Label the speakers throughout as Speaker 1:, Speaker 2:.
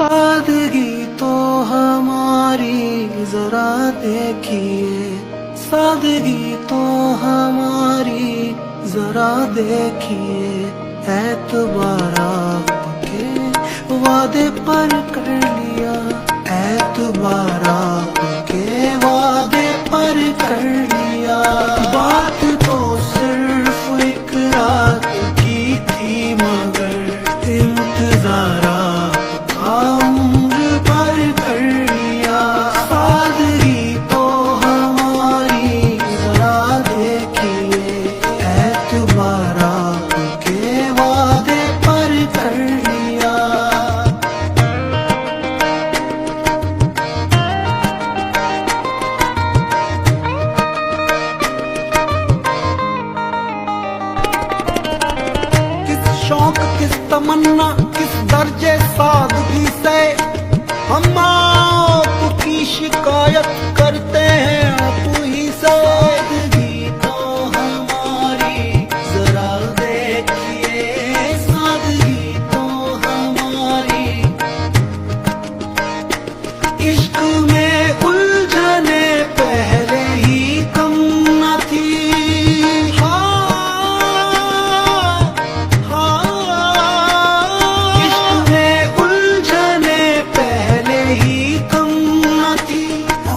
Speaker 1: सादगी तो हमारी जरा देखिए, सादगी तो हमारी जरा देखिए, एतबार आपके वादे पर कर लिया, एतबार आपके वादे पर कर लिया। बात तो सिर्फ एक रात की थी मगर इंतजार आपका उम्र भर कर लिया। सादगी तो हमारी जरा देखिए, एतबार आपके वादे पर कर लिया। किस शौक किस तमन्ना किस दर्जे सादगी से हम आपकी शिकायत करते हैं आप ही से। सादगी तो हमारी जरा देखिए, सादगी तो हमारी। इश्क में उलझने पहले ही कम न थी। इश्क में उलझने पहले ही कम न थी,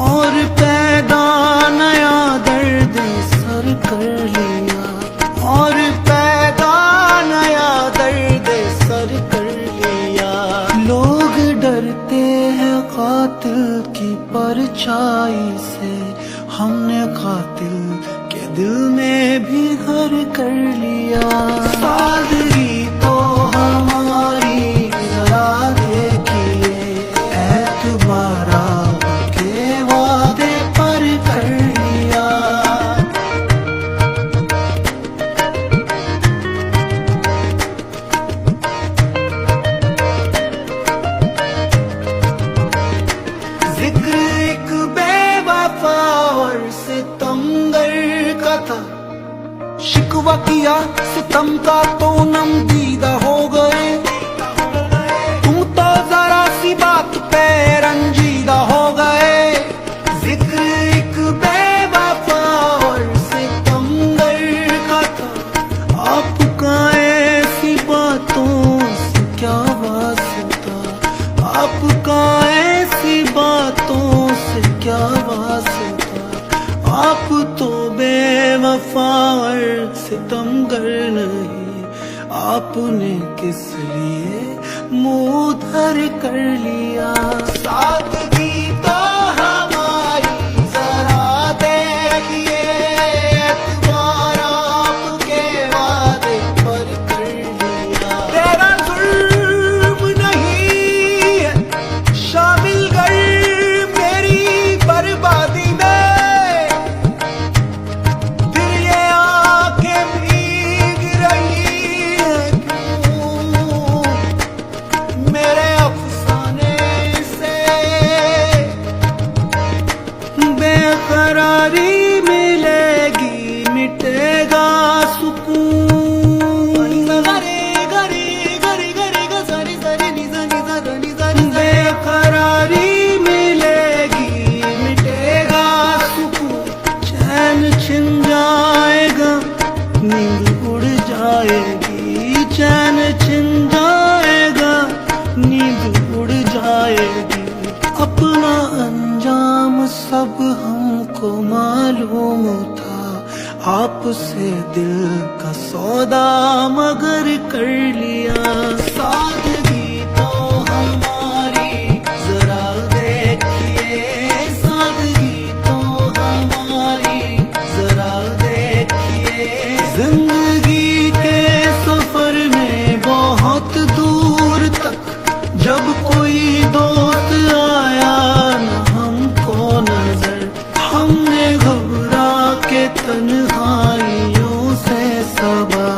Speaker 1: और पैदा नया दर्द सर कर लिया, और पैदा नया दर्द सर कर लिया। लोग डरते हैं कातिल की परछाई से, हमने कातिल के दिल में भी घर कर लिया। सादगी तो हमारी जरा देखिए, एतबार आपके वादे पर कर लिया। जिक्र एक बेवफा और सितमगर का था, शिकवा किया सितम का तो नम दीदा हो गए। तुम तो जरा सी बात पे रंजीदा हो गए। जिक्र एक बेवफा और सितमगर का था, आपका ऐसी बातों से क्या वास्ता, आपका ऐसी बातों से क्या वास्ता। आप तो बेवफा और सितमगर नहीं, आपने किस लिए मुंह धर कर लिया। सादगी तो हमारी जरा देखिए, एतबार आपके वादे पर कर लिया। तेरा जुर्म नहीं है शामिल कर मेरी बर्बादी में, फिर ये आंखें भीग रही हैं क्यों मेरे अफसाने से। बेकरारी मिलेगी मिटेगा सुकून, बेकरारी मिलेगी मिटेगा सुकून। चैन छिन जाएगा नींद उड़ जाएगी, चैन छिन जाएगा नींद उड़ जाएगी। अपना अंजाम सब हमको मालूम था, आपसे दिल का सौदा मगर कर लिया। सादगी तो हमारी जरा देखिए, सादगी तो हमारी जरा देखिए। जिंदगी के सफर में बहुत दूर तक जब कोई दोस्त आया न हमको नजर, हमने घबरा के तन्हाइयों से सबा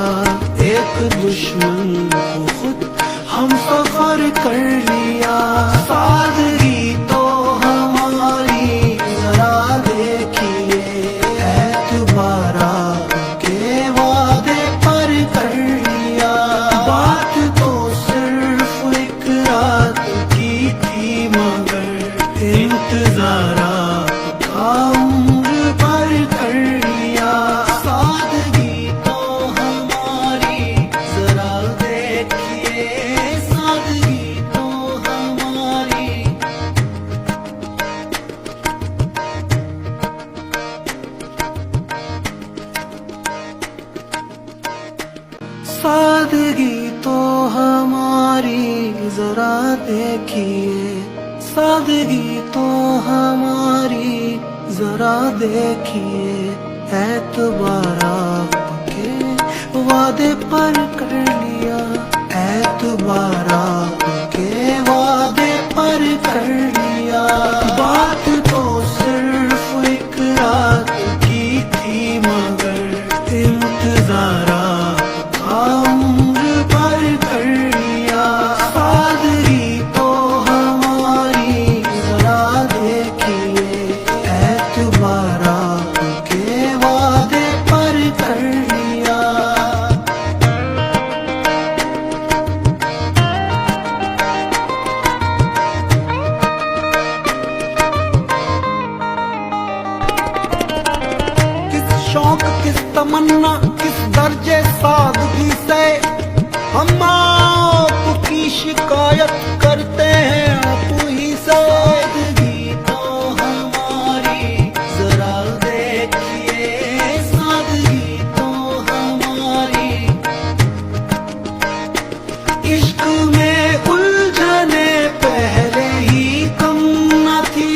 Speaker 1: एक दुश्मन को खुद हम सफर कर लिया। सादगी तो हमारी जरा देखिए, एतबार आपके वादे पर कर लिया। बात तो सिर्फ एक रात की देखिए, सादगी तो हमारी जरा देखिए, एतबार आपके वादे पर कर लिया, एतबार आपके वादे पर कर लिया। बात तो सिर्फ एक रात की थी मगर इंतजार आपका उम्र भर कर लिया। सादगी तो हमारी जरा देखिए, एतबार आपके वादे पर कर लिया। किस शौक किस तमन्ना किस दर्जे सादगी से हम आपकी शिकायत करते हैं आप ही से। सादगी तो हमारी जरा देखिए, सादगी तो हमारी। इश्क में उलझने पहले ही कम न थी।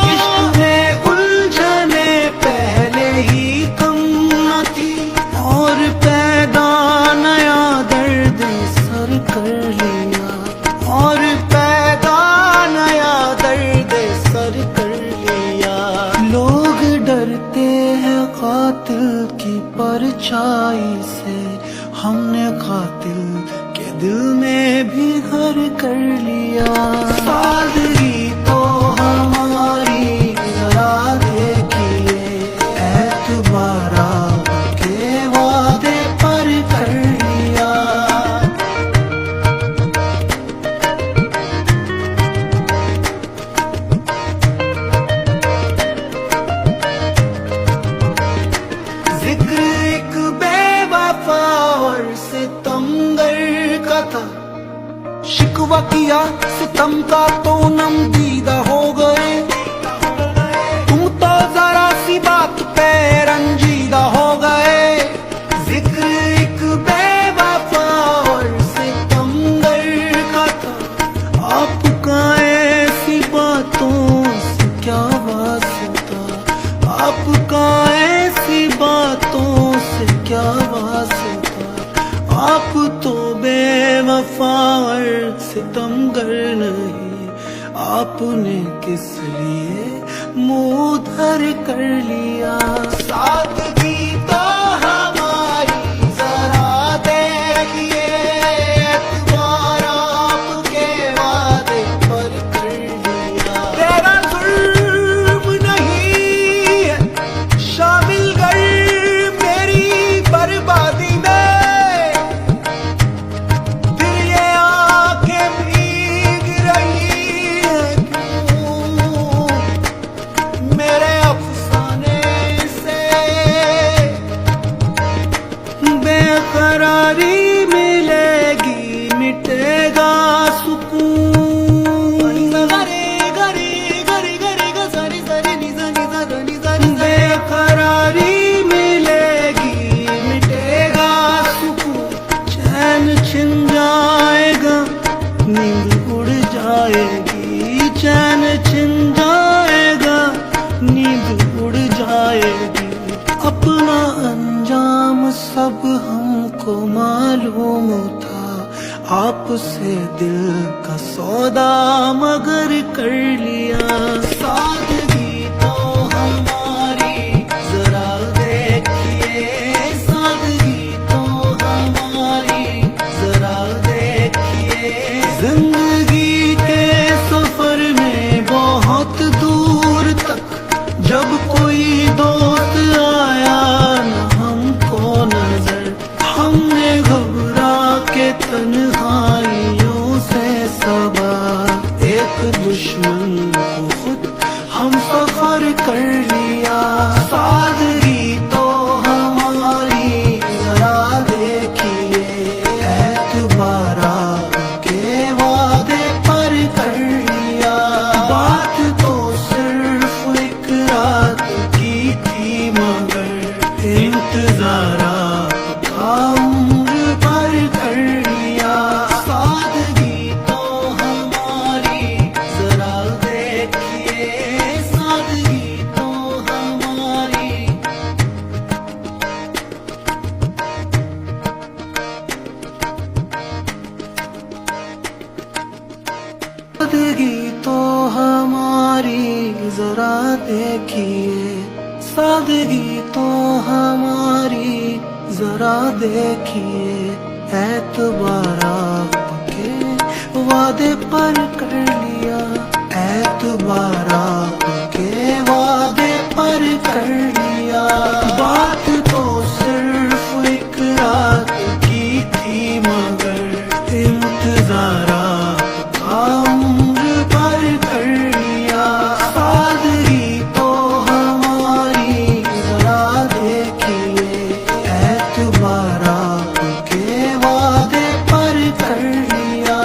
Speaker 1: इश्क में उलझने पहले ही कम न थी, और पैदा नया दर्द सर कर लिया, और पैदा नया दर्द सर कर लिया। लोग डरते हैं कातिल की परछाई से, हमने कातिल के दिल में भी घर कर लिया। सादगी तो हमारी जरा देखिए, एतबार आपके वादे पर कर लिया। जिक्र एक बेवफा और सितमगर का था, शिकवा किया सितम का तो नम दीदा हो गए। तुम तो जरा सी बात पे रंजीदा हो गए। जिक्र एक बेवफा और सितमगर का था, आपका ऐसी बातों से क्या वास्ता, आपका ऐसी बातों से क्या वास्ता। आप तो बेवफा और सितमगर नहीं, आपने किस लिए मुंह धर कर लिया। सादगी तो हमारी जरा देखिए, एतबार आपके वादे पर कर लिया। तेरा जुर्म नहीं है शामिल कर मेरी बर्बादी में, फिर ये आंखें भीग रही हैं क्यों मेरे अफसाने से। बेकरारी मिलेगी मिटेगा सुकून। बेकरारी मिलेगी मिटेगा सुकून, चैन छिन जाएगा नींद उड़ जाएगी, चैन छिन जाएगा नींद उड़ जाएगी। अपना अंजाम सब हमको मालूम था, आपसे दिल का सौदा मगर कर लिया। सादगी तो हमारी जरा देखिए, सादगी तो हमारी जरा देखिए। जिंदगी के सफर में बहुत दूर तक जब कोई दोस्त आया न हमको नजर, हमने घबरा के तन्हाइयों से सबा एक दुश्मन को खुद हम जरा देखिए, सादगी तो हमारी जरा देखिए, एतबार आपके वादे पर कर लिया, एतबार आपके वादे पर कर लिया। बात तो सिर्फ एक रात की थी मगर इंतजार आपका उम्र भर कर लिया। सादगी तो हमारी जरा देखिए, एतबार आपके वादे पर कर लिया।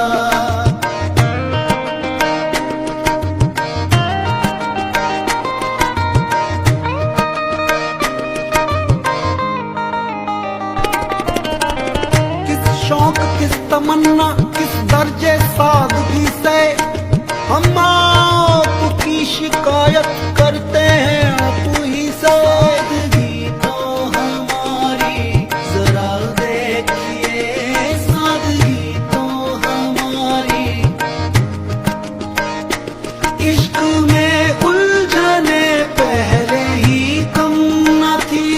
Speaker 1: शौक किस तमन्ना किस दर्जे सादगी से हम आपकी शिकायत करते हैं आप ही से। सादगी तो हमारी जरा देखिए, सादगी तो हमारी। इश्क में उलझने पहले ही कम न थी।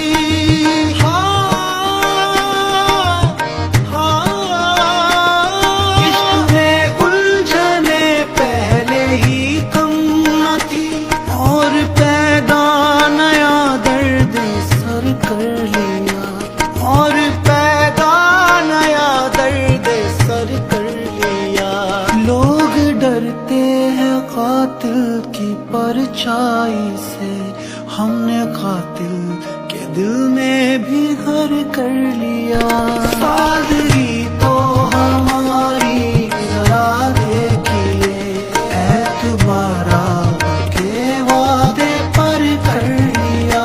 Speaker 1: और पैदा नया दर्द सर कर लिया। लोग डरते हैं कातिल की परछाई से, हमने कातिल के दिल में भी घर कर लिया। सादगी तो हमारी जरा देखिए, एतबार आपके वादे पर कर लिया।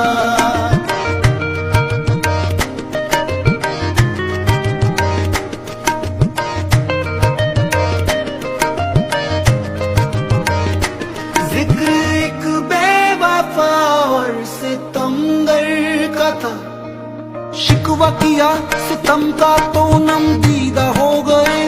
Speaker 1: जिक्र एक बेवफा और सितमगर का था, शिकवा किया सितम का तो नम दीदा हो गए।